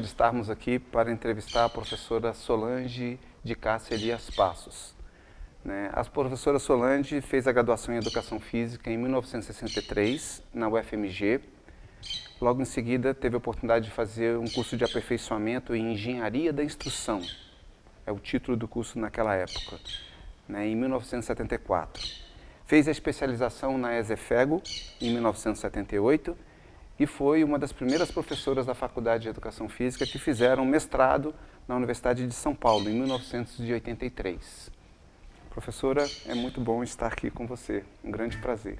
de estarmos aqui para entrevistar a professora Solange de Cássia Elias Passos. A professora Solange fez a graduação em Educação Física em 1963, na UFMG. Logo em seguida, teve a oportunidade de fazer um curso de aperfeiçoamento em Engenharia da Instrução. É o título do curso naquela época, em 1974. Fez a especialização na ESEFEGO em 1978 e foi uma das primeiras professoras da Faculdade de Educação Física que fizeram mestrado na Universidade de São Paulo, em 1983. Professora, é muito bom estar aqui com você. Um grande prazer.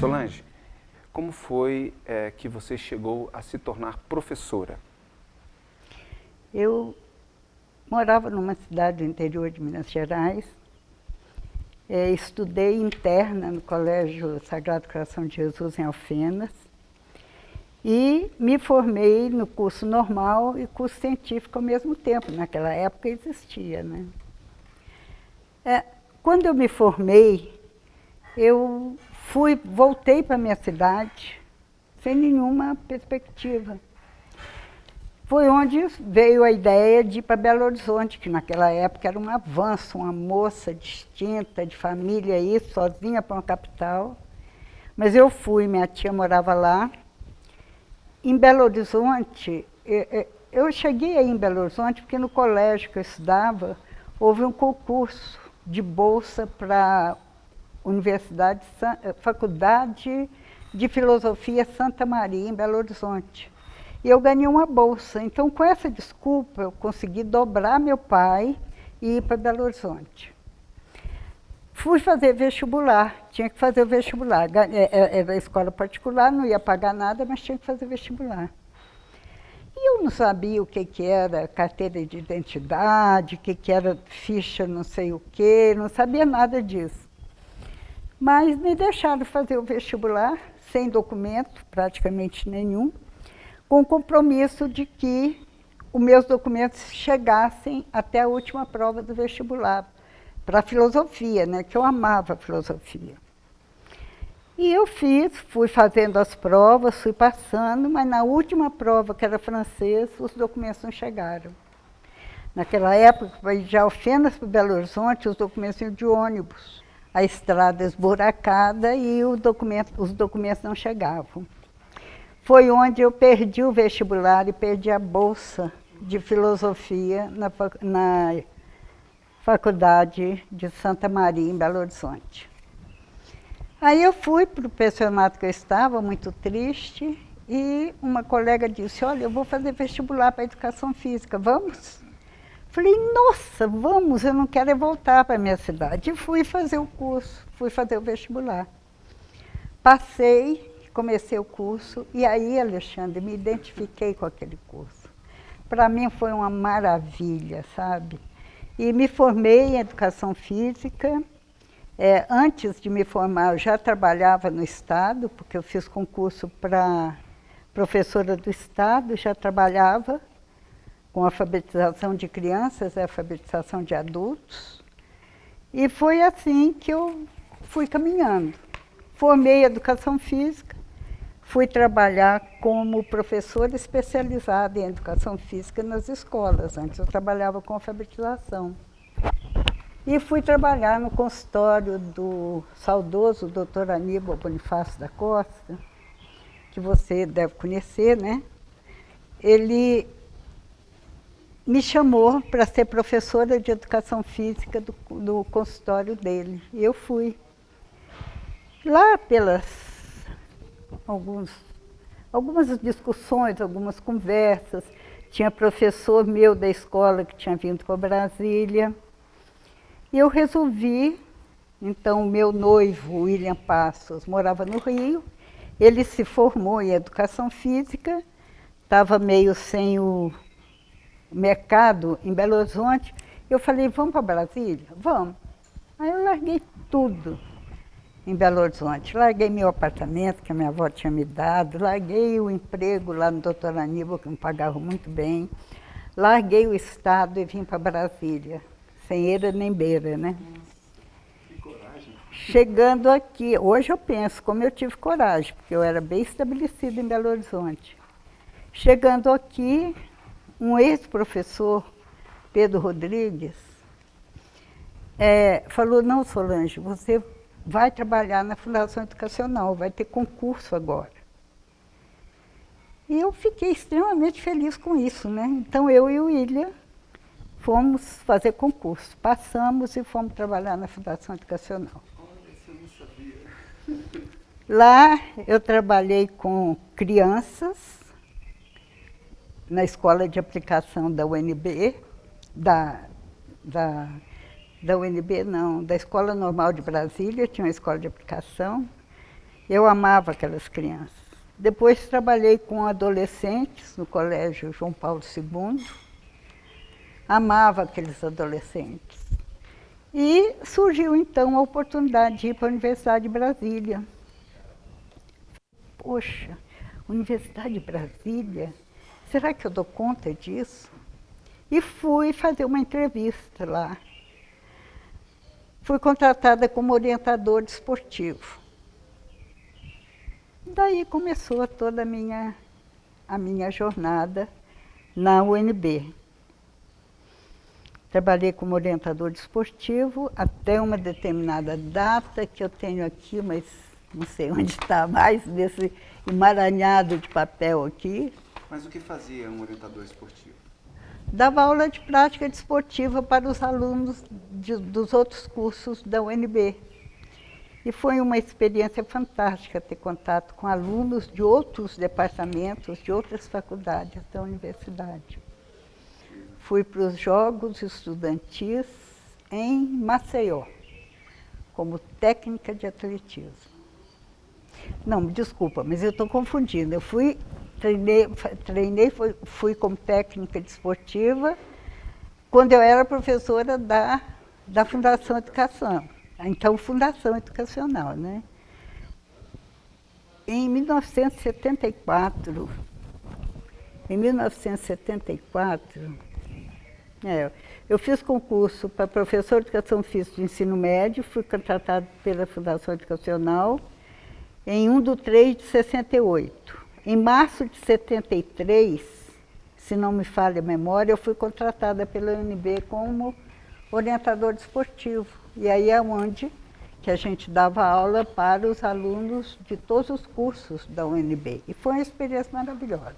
Solange, como foi que você chegou a se tornar professora? Eu morava numa cidade do interior de Minas Gerais, estudei interna no Colégio Sagrado Coração de Jesus em Alfenas e me formei no curso normal e curso científico ao mesmo tempo. Naquela época existia, né? Quando eu me formei, eu voltei para a minha cidade sem nenhuma perspectiva. Foi onde veio a ideia de ir para Belo Horizonte, que naquela época era um avanço, uma moça distinta, de família, aí, sozinha para uma capital. Mas eu fui, minha tia morava lá. Em Belo Horizonte, eu cheguei aí em Belo Horizonte porque no colégio que eu estudava, houve um concurso de bolsa para Faculdade de Filosofia Santa Maria, em Belo Horizonte. E eu ganhei uma bolsa. Então, com essa desculpa, eu consegui dobrar meu pai e ir para Belo Horizonte. Fui fazer vestibular, tinha que fazer o vestibular. Era escola particular, não ia pagar nada, mas tinha que fazer vestibular. E eu não sabia o que era carteira de identidade, o que era ficha não sei o quê, não sabia nada disso. Mas me deixaram fazer o vestibular, sem documento, praticamente nenhum, com o compromisso de que os meus documentos chegassem até a última prova do vestibular, para a filosofia, que eu amava a filosofia. E eu fui fazendo as provas, fui passando, mas na última prova, que era francês, os documentos não chegaram. Naquela época, de Alfenas para Belo Horizonte, os documentos iam de ônibus. A estrada esburacada e os documentos não chegavam. Foi onde eu perdi o vestibular e perdi a bolsa de filosofia na Faculdade de Santa Maria, em Belo Horizonte. Aí eu fui para o pensionato que eu estava, muito triste, e uma colega disse, olha, eu vou fazer vestibular para Educação Física, vamos? Falei, nossa, vamos, eu não quero voltar para a minha cidade. E fui fazer o curso, fui fazer o vestibular. Passei, comecei o curso, e aí, Alexandre, me identifiquei com aquele curso. Para mim foi uma maravilha, sabe? E me formei em Educação Física. Antes de me formar, eu já trabalhava no Estado, porque eu fiz concurso para professora do Estado, já trabalhava com alfabetização de crianças e alfabetização de adultos. E foi assim que eu fui caminhando. Formei em Educação Física, fui trabalhar como professora especializada em Educação Física nas escolas. Antes eu trabalhava com alfabetização. E fui trabalhar no consultório do saudoso Dr. Aníbal Bonifácio da Costa, que você deve conhecer, né? Ele me chamou para ser professora de Educação Física do consultório dele. E eu fui. Lá pelas algumas discussões, algumas conversas, tinha professor meu da escola que tinha vindo para Brasília. E eu resolvi, então, o meu noivo, William Passos, morava no Rio, ele se formou em Educação Física, estava meio sem o mercado em Belo Horizonte. Eu falei, vamos para Brasília? Vamos. Aí eu larguei tudo em Belo Horizonte. Larguei meu apartamento, que a minha avó tinha me dado, larguei o emprego lá no Dr. Aníbal, que me pagava muito bem, larguei o Estado e vim para Brasília, sem eira nem beira, né? Que coragem. Chegando aqui, hoje eu penso como eu tive coragem, porque eu era bem estabelecida em Belo Horizonte. Chegando aqui, um ex-professor, Pedro Rodrigues, falou, não, Solange, você vai trabalhar na Fundação Educacional, vai ter concurso agora. E eu fiquei extremamente feliz com isso, né? Então eu e o William fomos fazer concurso, passamos e fomos trabalhar na Fundação Educacional. Olha, isso eu não sabia. Lá eu trabalhei com crianças na escola de aplicação da UNB, da UNB não, da Escola Normal de Brasília, tinha uma escola de aplicação. Eu amava aquelas crianças. Depois trabalhei com adolescentes no Colégio João Paulo II. Amava aqueles adolescentes. E surgiu então a oportunidade de ir para a Universidade de Brasília. Poxa, Universidade de Brasília, será que eu dou conta disso? E fui fazer uma entrevista lá. Fui contratada como orientador esportivo. Daí começou toda a minha jornada na UNB. Trabalhei como orientador esportivo até uma determinada data que eu tenho aqui, mas não sei onde está mais, desse emaranhado de papel aqui. Mas o que fazia um orientador esportivo? Dava aula de prática desportiva para os alunos dos outros cursos da UNB. E foi uma experiência fantástica ter contato com alunos de outros departamentos, de outras faculdades da universidade. Fui para os Jogos Estudantis em Maceió, como técnica de atletismo. Não, desculpa, mas eu estou confundindo. Eu fui como técnica desportiva quando eu era professora da Fundação Educação, então Fundação Educacional, né? Em 1974, eu fiz concurso para professor de Educação Física de Ensino Médio, fui contratado pela Fundação Educacional em 1/3/68. Em março de 73, se não me falha a memória, eu fui contratada pela UNB como orientador esportivo. E aí é onde que a gente dava aula para os alunos de todos os cursos da UNB. E foi uma experiência maravilhosa,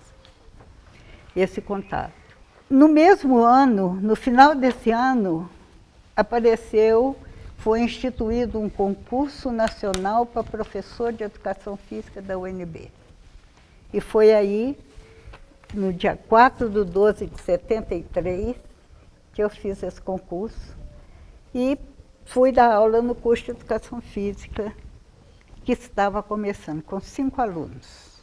esse contato. No mesmo ano, no final desse ano, foi instituído um concurso nacional para professor de Educação Física da UNB. E foi aí, no dia 4/12/73, que eu fiz esse concurso e fui dar aula no curso de Educação Física, que estava começando, com 5 alunos.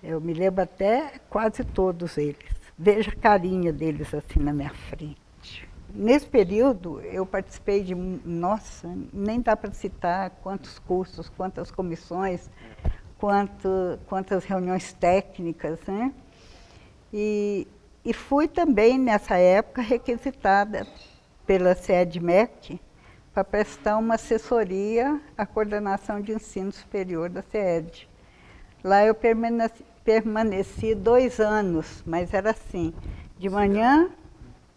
Eu me lembro até quase todos eles. Veja a carinha deles assim na minha frente. Nesse período, eu participei de, nossa, nem dá para citar quantos cursos, quantas comissões, quantas reuniões técnicas, né? E fui também, nessa época, requisitada pela CEDMEC para prestar uma assessoria à coordenação de ensino superior da CED. Lá eu permaneci 2 anos, mas era assim, de manhã,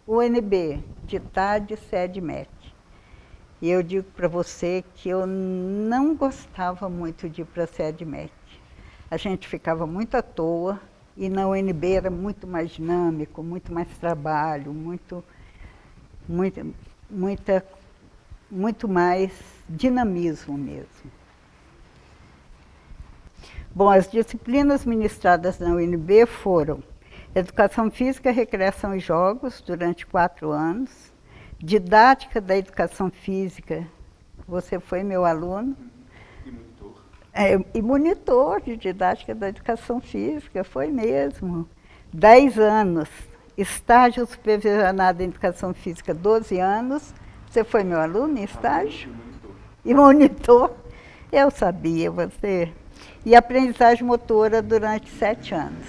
UNB, de tarde, CEDMEC. E eu digo para você que eu não gostava muito de ir para a CEDMEC. A gente ficava muito à toa e na UNB era muito mais dinâmico, muito mais trabalho, muito mais dinamismo mesmo. Bom, as disciplinas ministradas na UNB foram Educação Física, Recreação e Jogos, durante 4 anos, Didática da Educação Física, você foi meu aluno. E monitor. E monitor de Didática da Educação Física, foi mesmo. 10 anos. Estágio supervisionado em Educação Física, 12 anos. Você foi meu aluno em estágio? E monitor. Eu sabia, você. E aprendizagem motora durante 7 anos.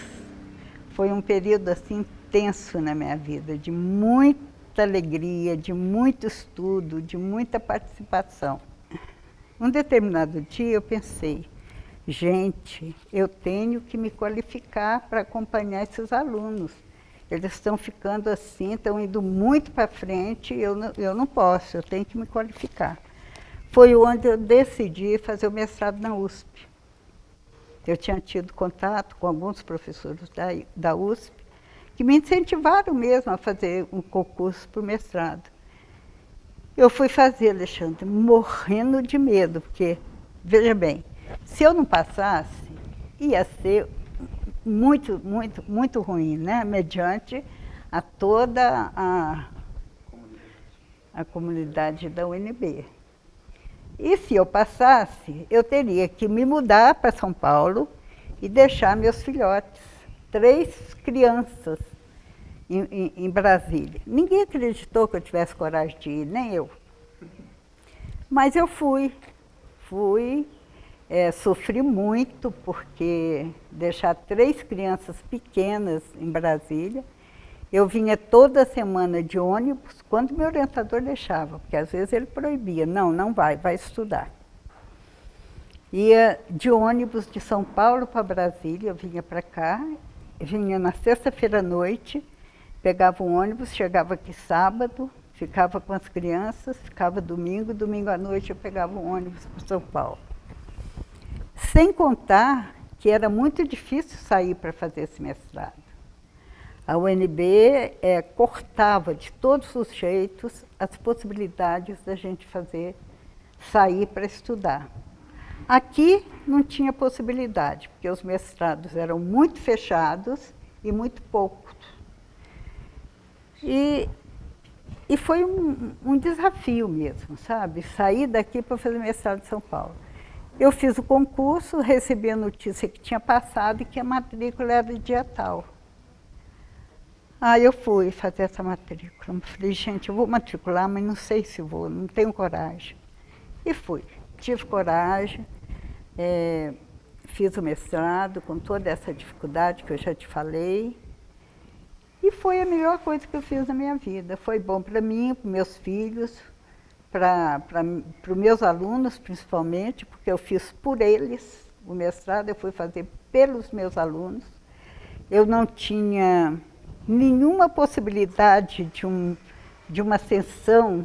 Foi um período assim intenso na minha vida, de muito muita alegria, de muito estudo, de muita participação. Um determinado dia eu pensei, gente, eu tenho que me qualificar para acompanhar esses alunos. Eles estão ficando assim, estão indo muito para frente, eu não posso, eu tenho que me qualificar. Foi onde eu decidi fazer o mestrado na USP. Eu tinha tido contato com alguns professores da USP, que me incentivaram mesmo a fazer um concurso para o mestrado. Eu fui fazer, Alexandre, morrendo de medo, porque, veja bem, se eu não passasse, ia ser muito, muito, muito ruim, né? Mediante a toda a comunidade da UNB. E se eu passasse, eu teria que me mudar para São Paulo e deixar meus filhotes, 3 crianças, em Brasília. Ninguém acreditou que eu tivesse coragem de ir, nem eu. Mas eu fui, sofri muito, porque deixar 3 crianças pequenas em Brasília, eu vinha toda semana de ônibus, quando meu orientador deixava, porque às vezes ele proibia, não vai estudar. Ia de ônibus de São Paulo para Brasília, eu vinha para cá, vinha na sexta-feira à noite, pegava um ônibus, chegava aqui sábado, ficava com as crianças, ficava domingo à noite eu pegava um ônibus para São Paulo. Sem contar que era muito difícil sair para fazer esse mestrado. A UNB cortava de todos os jeitos as possibilidades da gente sair para estudar. Aqui não tinha possibilidade, porque os mestrados eram muito fechados e muito poucos. E foi um desafio mesmo, sabe? Sair daqui para fazer mestrado em São Paulo. Eu fiz o concurso, recebi a notícia que tinha passado e que a matrícula era de dia tal. Aí eu fui fazer essa matrícula. Falei, gente, eu vou matricular, mas não sei se vou, não tenho coragem. E fui. Tive coragem, fiz o mestrado com toda essa dificuldade que eu já te falei. E foi a melhor coisa que eu fiz na minha vida. Foi bom para mim, para meus filhos, para os meus alunos principalmente, porque eu fiz por eles o mestrado, eu fui fazer pelos meus alunos. Eu não tinha nenhuma possibilidade de uma ascensão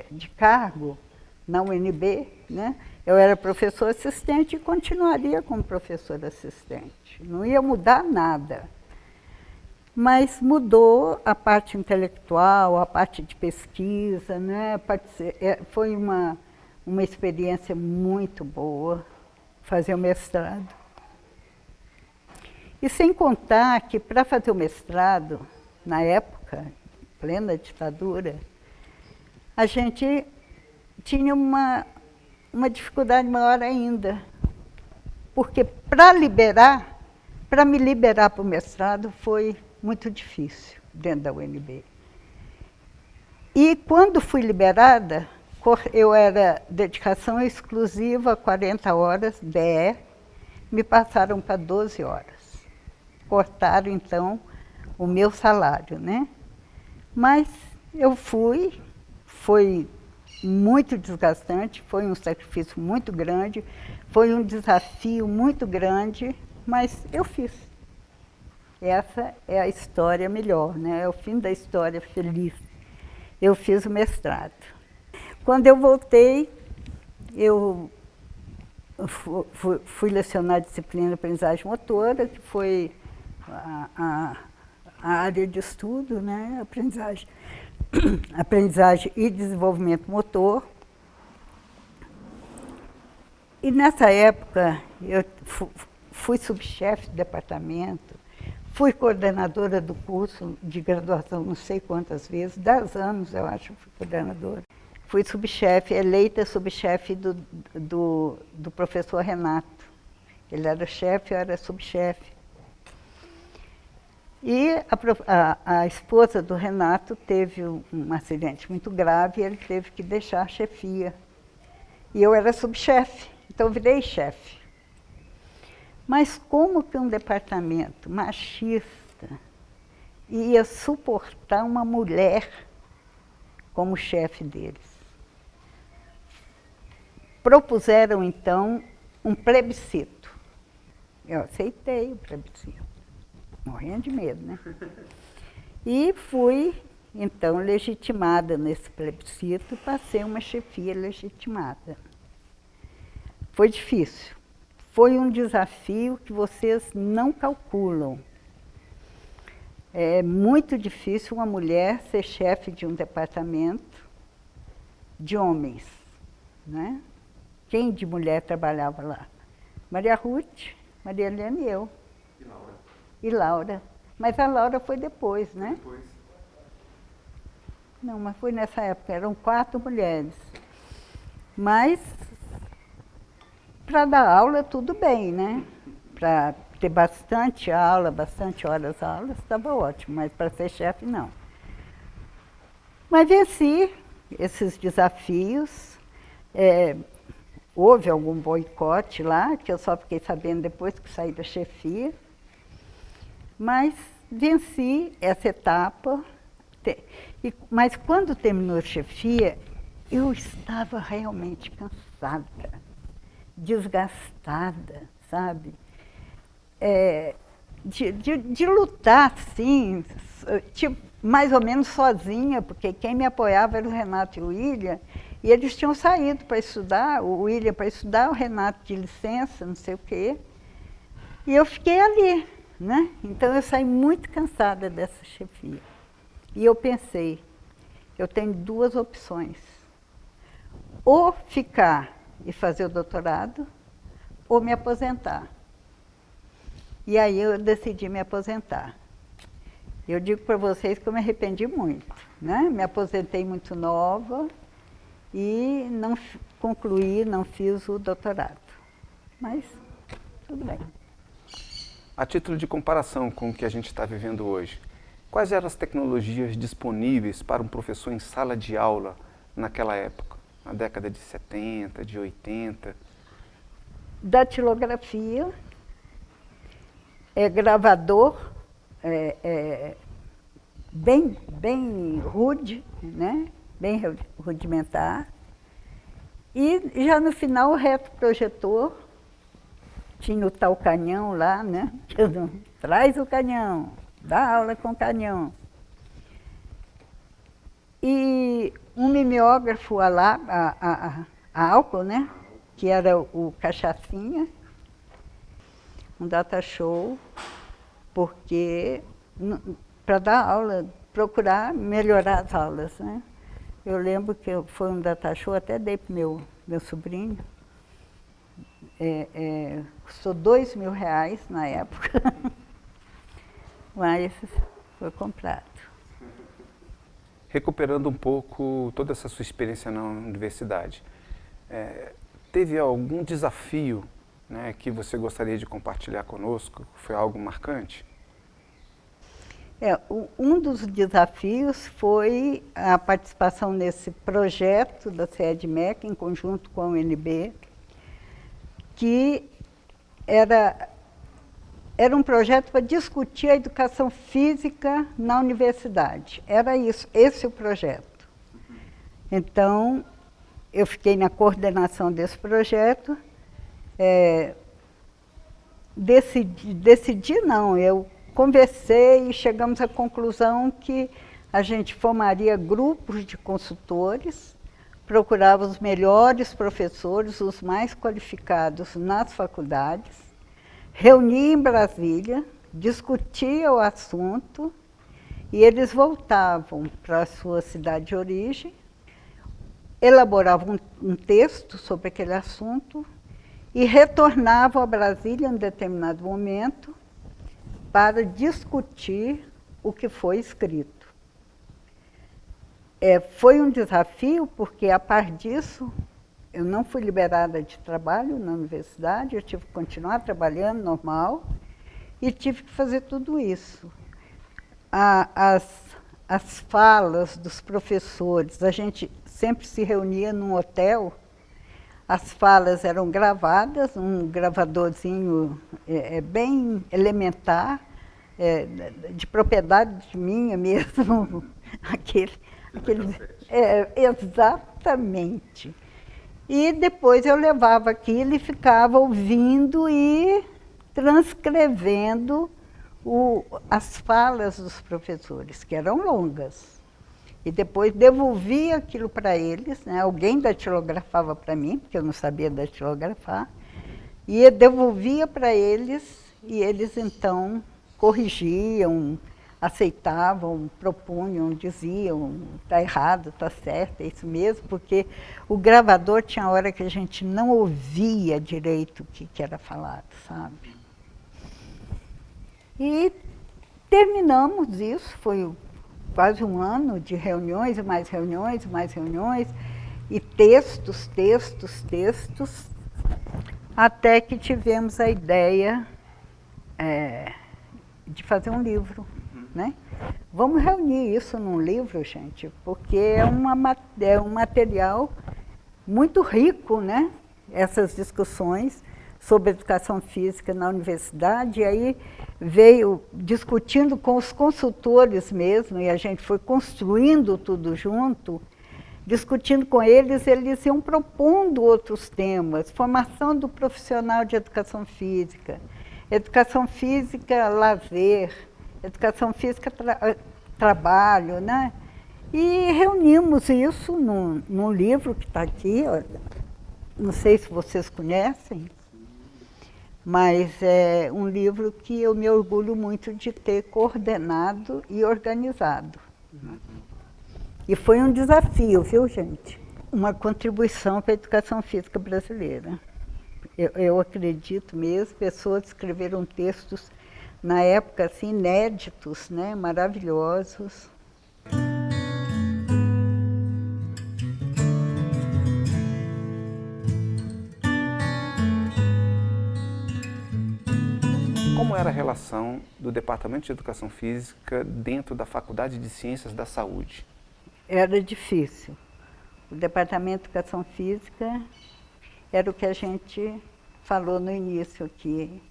de cargo na UNB, né? Eu era professor assistente e continuaria como professor assistente. Não ia mudar nada. Mas mudou a parte intelectual, a parte de pesquisa, né? Foi uma experiência muito boa fazer o mestrado. E sem contar que para fazer o mestrado, na época, plena ditadura, a gente tinha uma dificuldade maior ainda. Porque para me liberar para o mestrado foi muito difícil dentro da UNB. E quando fui liberada, eu era dedicação exclusiva, 40 horas, DE, me passaram para 12 horas. Cortaram, então, o meu salário, né? Mas eu fui, foi muito desgastante, foi um sacrifício muito grande, foi um desafio muito grande, mas eu fiz. Essa é a história melhor, né? É o fim da história feliz. Eu fiz o mestrado. Quando eu voltei, eu fui lecionar a disciplina de aprendizagem motora, que foi a área de estudo, né? Aprendizagem e desenvolvimento motor. E nessa época, eu fui subchefe de departamento, fui coordenadora do curso de graduação não sei quantas vezes, 10 anos eu acho que fui coordenadora. Fui subchefe, eleita subchefe do professor Renato. Ele era chefe, eu era subchefe. E a esposa do Renato teve um acidente muito grave e ele teve que deixar a chefia. E eu era subchefe, então eu virei chefe. Mas como que um departamento machista ia suportar uma mulher como chefe deles. Propuseram, então, um plebiscito. Eu aceitei o plebiscito, morrendo de medo, né? E fui, então, legitimada nesse plebiscito para ser uma chefia legitimada. Foi difícil. Foi um desafio que vocês não calculam. É muito difícil uma mulher ser chefe de um departamento de homens, né? Quem de mulher trabalhava lá? Maria Ruth, Maria Helena e eu. E Laura? E Laura. Mas a Laura foi depois, né? Depois. Não, mas foi nessa época, eram 4 mulheres. Mas, para dar aula, tudo bem, né? Para ter bastante aula, bastante horas aulas, estava ótimo, mas para ser chefe, não. Mas venci esses desafios. Houve algum boicote lá, que eu só fiquei sabendo depois que saí da chefia. Mas venci essa etapa. Mas quando terminou a chefia, eu estava realmente cansada, desgastada, sabe? De lutar, sim, tipo, mais ou menos sozinha, porque quem me apoiava era o Renato e o William, e eles tinham saído para estudar, o William para estudar, o Renato de licença, não sei o quê. E eu fiquei ali, né? Então eu saí muito cansada dessa chefia. E eu pensei, eu tenho 2 opções. Ou ficar e fazer o doutorado, ou me aposentar. E aí eu decidi me aposentar. Eu digo para vocês que eu me arrependi muito, né? Me aposentei muito nova e não concluí, não fiz o doutorado. Mas tudo bem. A título de comparação com o que a gente está vivendo hoje, quais eram as tecnologias disponíveis para um professor em sala de aula naquela época, na década de 70, de 80? Datilografia, gravador, bem rude, né? Bem rudimentar. E já no final o retroprojetor, tinha o tal canhão lá, né? Traz o canhão, dá aula com canhão. E um mimeógrafo a álcool, né? Que era o cachaçinha, um data show, porque para dar aula, procurar melhorar as aulas, né? Eu lembro que foi um data show, até dei para o meu sobrinho, custou R$2.000 na época, mas foi comprado. Recuperando um pouco toda essa sua experiência na universidade, teve algum desafio, né, que você gostaria de compartilhar conosco? Foi algo marcante? Um dos desafios foi a participação nesse projeto da CEDMEC, em conjunto com a UNB, que era um projeto para discutir a educação física na universidade. Era isso, esse o projeto. Então, eu fiquei na coordenação desse projeto. Decidi não, eu conversei e chegamos à conclusão que a gente formaria grupos de consultores, procurava os melhores professores, os mais qualificados nas faculdades, reunia em Brasília, discutia o assunto e eles voltavam para a sua cidade de origem, elaboravam um texto sobre aquele assunto e retornavam a Brasília em um determinado momento para discutir o que foi escrito. Foi um desafio, porque a par disso, eu não fui liberada de trabalho na universidade, eu tive que continuar trabalhando normal e tive que fazer tudo isso. As falas dos professores, a gente sempre se reunia num hotel, as falas eram gravadas, um gravadorzinho bem elementar, de propriedade minha mesmo, exatamente. E depois eu levava aquilo e ficava ouvindo e transcrevendo as falas dos professores, que eram longas. E depois devolvia aquilo para eles, né? Alguém datilografava para mim, porque eu não sabia datilografar, e devolvia para eles, e eles então corrigiam, aceitavam, propunham, diziam, está errado, está certo, é isso mesmo, porque o gravador tinha hora que a gente não ouvia direito o que era falado, sabe? E terminamos isso, foi quase um ano de reuniões, e mais reuniões, e mais reuniões, e textos, até que tivemos a ideia de fazer um livro, né? Vamos reunir isso num livro, gente, porque é um material muito rico, né? Essas discussões sobre educação física na universidade, e aí veio discutindo com os consultores mesmo, e a gente foi construindo tudo junto, discutindo com eles, eles iam propondo outros temas, formação do profissional de educação física, lazer, educação física, trabalho, né? E reunimos isso num livro que está aqui, olha. Não sei se vocês conhecem, mas é um livro que eu me orgulho muito de ter coordenado e organizado. E foi um desafio, viu, gente? Uma contribuição para a educação física brasileira. Eu acredito mesmo, pessoas escreveram textos, na época, assim, inéditos, né, maravilhosos. Como era a relação do Departamento de Educação Física dentro da Faculdade de Ciências da Saúde? Era difícil. O Departamento de Educação Física era o que a gente falou no início aqui.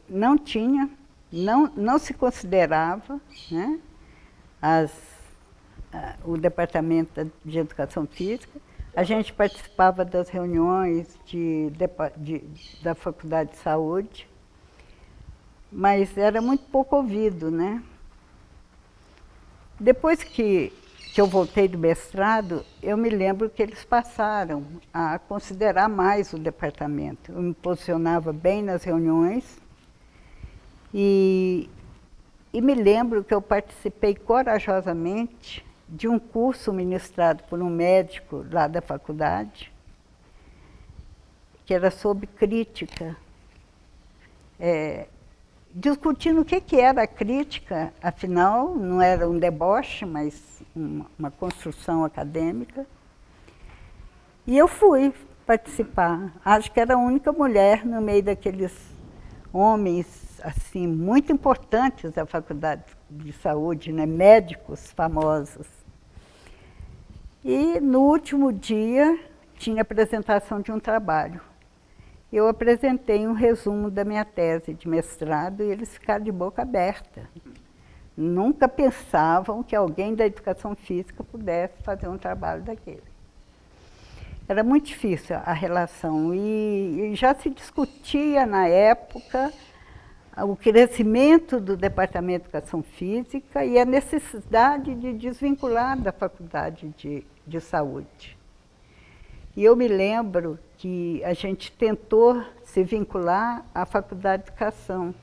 Não tinha, não se considerava, né, o Departamento de Educação Física. A gente participava das reuniões da Faculdade de Saúde, mas era muito pouco ouvido, né? Depois que eu voltei do mestrado, eu me lembro que eles passaram a considerar mais o departamento. Eu me posicionava bem nas reuniões e me lembro que eu participei corajosamente de um curso ministrado por um médico lá da faculdade, que era sobre crítica. Discutindo o que era a crítica, afinal, não era um deboche, mas uma construção acadêmica. E eu fui participar. Acho que era a única mulher no meio daqueles homens assim, muito importantes da Faculdade de Saúde, né? Médicos famosos. E no último dia tinha apresentação de um trabalho. Eu apresentei um resumo da minha tese de mestrado e eles ficaram de boca aberta. Nunca pensavam que alguém da educação física pudesse fazer um trabalho daquele. Era muito difícil a relação e já se discutia na época o crescimento do Departamento de Educação Física e a necessidade de desvincular da Faculdade de Saúde. E eu me lembro que a gente tentou se vincular à Faculdade de Educação.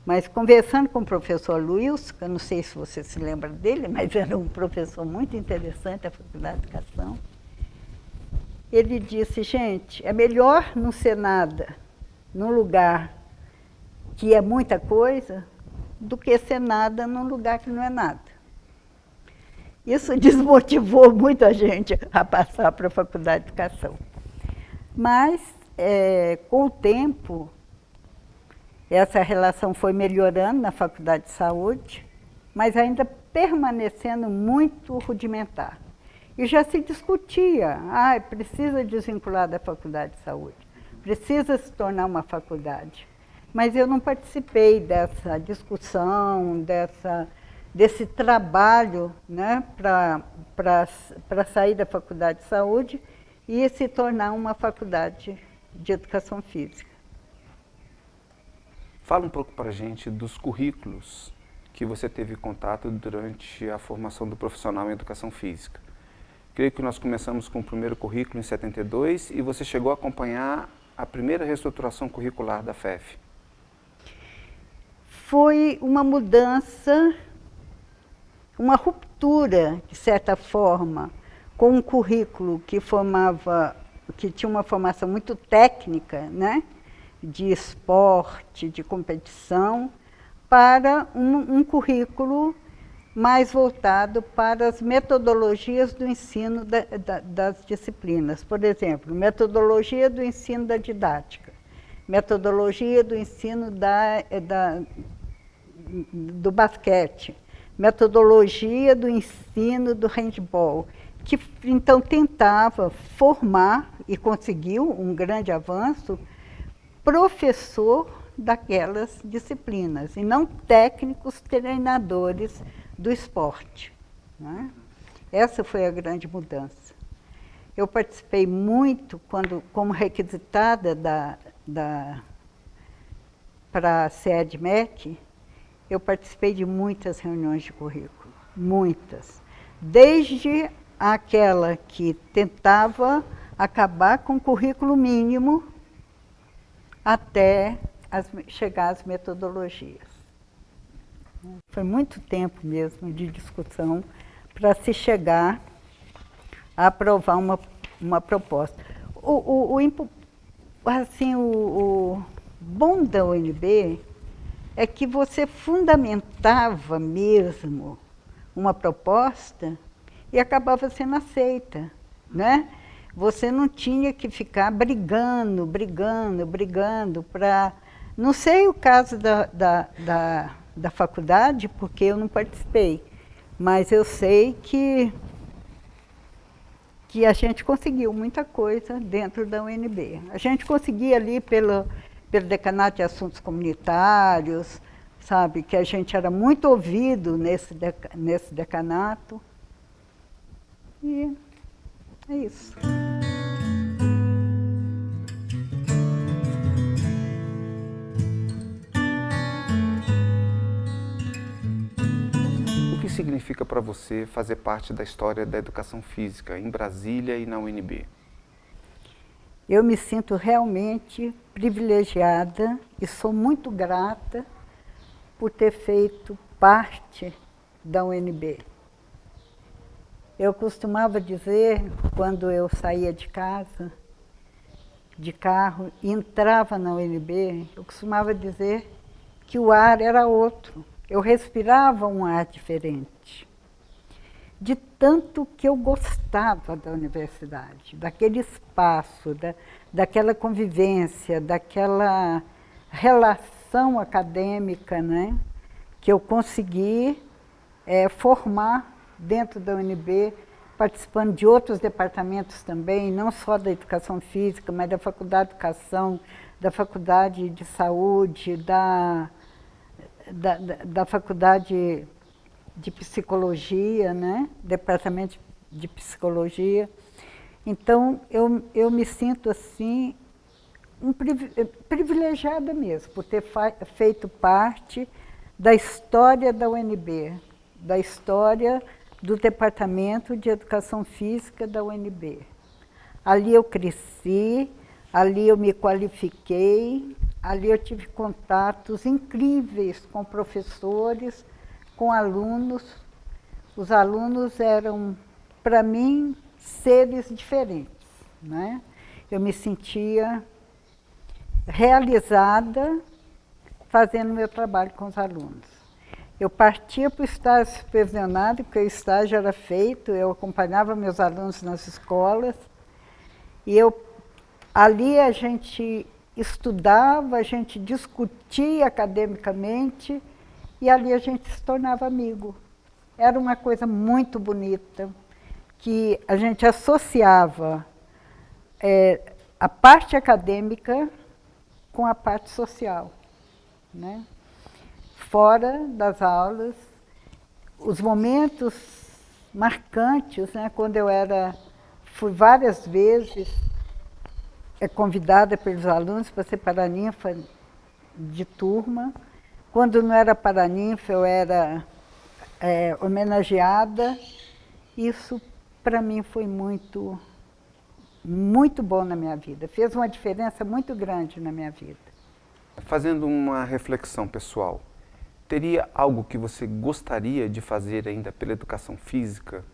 Mas conversando com o professor Luiz, que eu não sei se você se lembra dele, mas era um professor muito interessante da Faculdade de Educação, ele disse, gente, é melhor não ser nada num lugar que é muita coisa, do que ser nada num lugar que não é nada. Isso desmotivou muita gente a passar para a Faculdade de Educação. Mas, com o tempo, essa relação foi melhorando na Faculdade de Saúde, mas ainda permanecendo muito rudimentar. E já se discutia, precisa desvincular da Faculdade de Saúde, precisa se tornar uma faculdade. mas eu não participei dessa discussão, desse trabalho, né, para sair da Faculdade de Saúde e se tornar uma faculdade de Educação Física. Fala um pouco para a gente dos currículos que você teve contato durante a formação do profissional em Educação Física. Creio que nós começamos com o primeiro currículo em 72 e você chegou a acompanhar a primeira reestruturação curricular da FEF. Foi uma mudança, uma ruptura, de certa forma, com um currículo que tinha uma formação muito técnica, né, de esporte, de competição, para um currículo mais voltado para as metodologias do ensino das disciplinas. Por exemplo, metodologia do ensino da didática, metodologia do ensino do basquete, metodologia do ensino do handball, que então tentava formar, e conseguiu um grande avanço, professor daquelas disciplinas, e não técnicos treinadores do esporte, né? Essa foi a grande mudança. Eu participei muito, como requisitada para a SEDMEC, eu participei de muitas reuniões de currículo, muitas. Desde aquela que tentava acabar com o currículo mínimo até chegar às metodologias. Foi muito tempo mesmo de discussão para se chegar a aprovar uma proposta. O bom da UNB é que você fundamentava mesmo uma proposta e acabava sendo aceita, né? Você não tinha que ficar brigando para... Não sei o caso da faculdade, porque eu não participei, mas eu sei que a gente conseguiu muita coisa dentro da UNB. A gente conseguia ali pelo Decanato de Assuntos Comunitários, sabe, que a gente era muito ouvido nesse decanato. E é isso. O que significa para você fazer parte da história da educação física em Brasília e na UNB? Eu me sinto realmente privilegiada e sou muito grata por ter feito parte da UNB. Eu costumava dizer, quando eu saía de casa, de carro, e entrava na UNB, eu costumava dizer que o ar era outro. Eu respirava um ar diferente. De tanto que eu gostava da universidade, daquele espaço, daquela convivência, daquela relação acadêmica, né, que eu consegui formar dentro da UNB, participando de outros departamentos também, não só da educação física, mas da Faculdade de Educação, da Faculdade de Saúde, da Faculdade de Psicologia, né? Departamento de Psicologia. Então, eu me sinto assim, privilegiada mesmo, por ter feito parte da história da UNB, da história do Departamento de Educação Física da UNB. Ali eu cresci, ali eu me qualifiquei, ali eu tive contatos incríveis com professores, com alunos. Os alunos eram, para mim, seres diferentes, né? Eu me sentia realizada fazendo meu trabalho com os alunos. Eu partia para o estágio supervisionado, porque o estágio era feito, eu acompanhava meus alunos nas escolas, e ali a gente estudava, a gente discutia academicamente, e ali a gente se tornava amigo. Era uma coisa muito bonita, que a gente associava a parte acadêmica com a parte social. né? Fora das aulas, os momentos marcantes, né? Quando eu fui várias vezes convidada pelos alunos para ser paraninfa de turma. Quando não era paraninfa, eu era homenageada. Isso, para mim, foi muito, muito bom na minha vida. Fez uma diferença muito grande na minha vida. Fazendo uma reflexão pessoal, teria algo que você gostaria de fazer ainda pela educação física?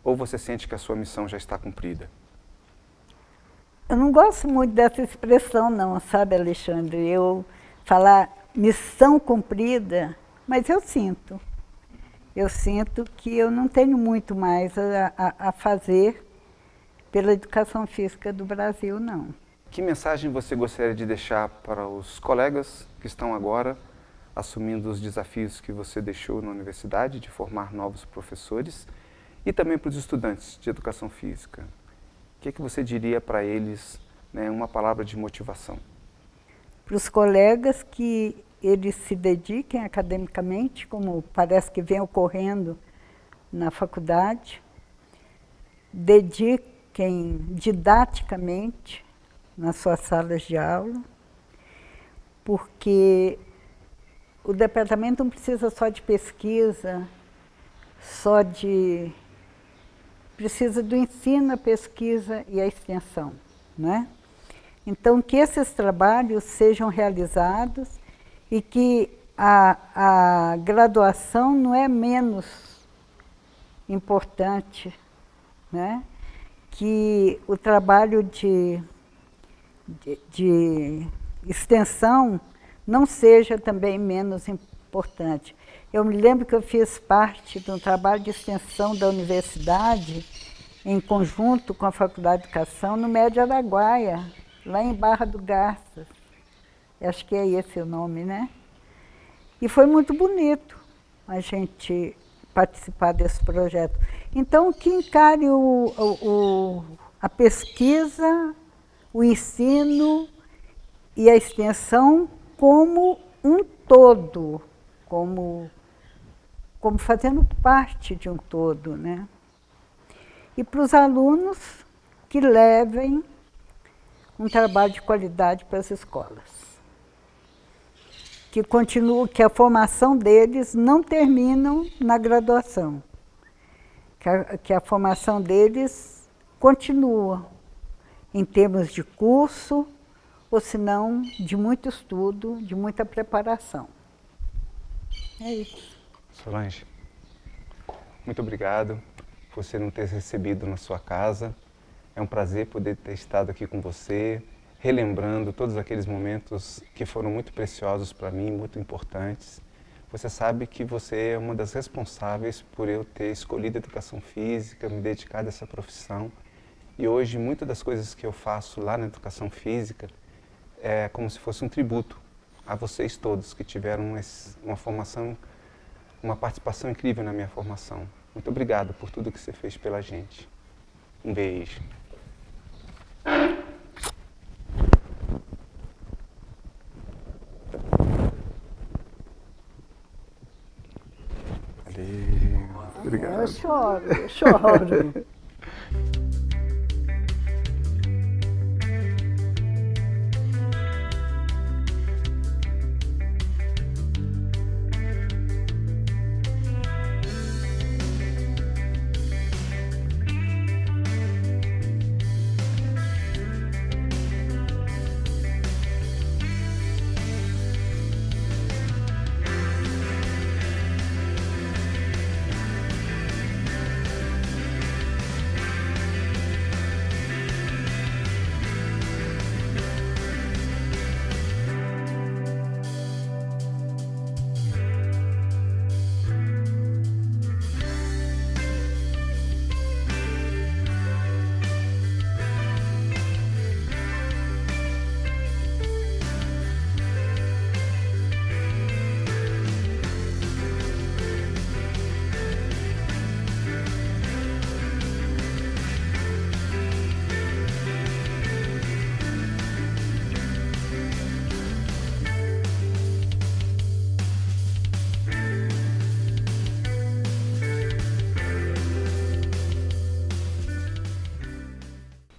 Ou você sente que a sua missão já está cumprida? Eu não gosto muito dessa expressão não, sabe, Alexandre? Eu falar missão cumprida, mas eu sinto. Eu sinto que eu não tenho muito mais a fazer pela educação física do Brasil, não. Que mensagem você gostaria de deixar para os colegas que estão agora assumindo os desafios que você deixou na universidade, de formar novos professores, e também para os estudantes de educação física? O que você diria para eles, né, uma palavra de motivação? Para os colegas que eles se dediquem academicamente, como parece que vem ocorrendo na faculdade, dediquem didaticamente nas suas salas de aula, porque o departamento não precisa só de pesquisa, precisa do ensino, a pesquisa e a extensão, né? Então, que esses trabalhos sejam realizados e que a graduação não é menos importante, né? Que o trabalho de extensão não seja também menos importante. Eu me lembro que eu fiz parte de um trabalho de extensão da universidade, em conjunto com a Faculdade de Educação, no Médio Araguaia, lá em Barra do Garças. Acho que é esse o nome, né? E foi muito bonito a gente participar desse projeto. Então, que encare a pesquisa, o ensino e a extensão como um todo, como fazendo parte de um todo, né? E para os alunos que levem um trabalho de qualidade para as escolas. Que a formação deles não termina na graduação. Que a formação deles continua em termos de curso, ou se não, de muito estudo, de muita preparação. É isso. Solange, muito obrigado por você nos ter recebido na sua casa. É um prazer poder ter estado aqui com você, relembrando todos aqueles momentos que foram muito preciosos para mim, muito importantes. Você sabe que você é uma das responsáveis por eu ter escolhido a educação física, me dedicado a essa profissão. E hoje, muitas das coisas que eu faço lá na educação física é como se fosse um tributo a vocês todos que tiveram uma formação, uma participação incrível na minha formação. Muito obrigado por tudo que você fez pela gente. Um beijo. Valeu. Obrigado. Eu choro.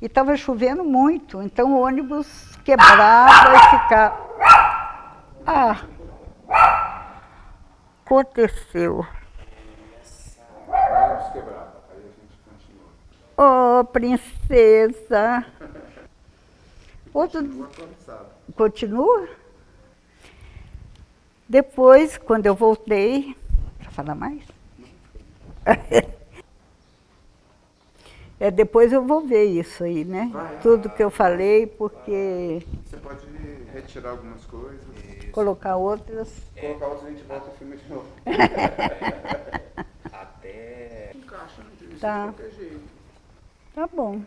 E estava chovendo muito, então o ônibus quebrava e ficava... Ah! Aconteceu. Ônibus quebrado, aí a gente continua. Oh, princesa! Outro... Continua? Depois, quando eu voltei... Para falar mais? Depois eu vou ver isso aí, né? Tudo que eu falei, porque... Você pode retirar algumas coisas. Colocar outras. Colocar outras, a gente volta o filme de novo. Até... Encaixa na entrevista de qualquer jeito. Tá bom.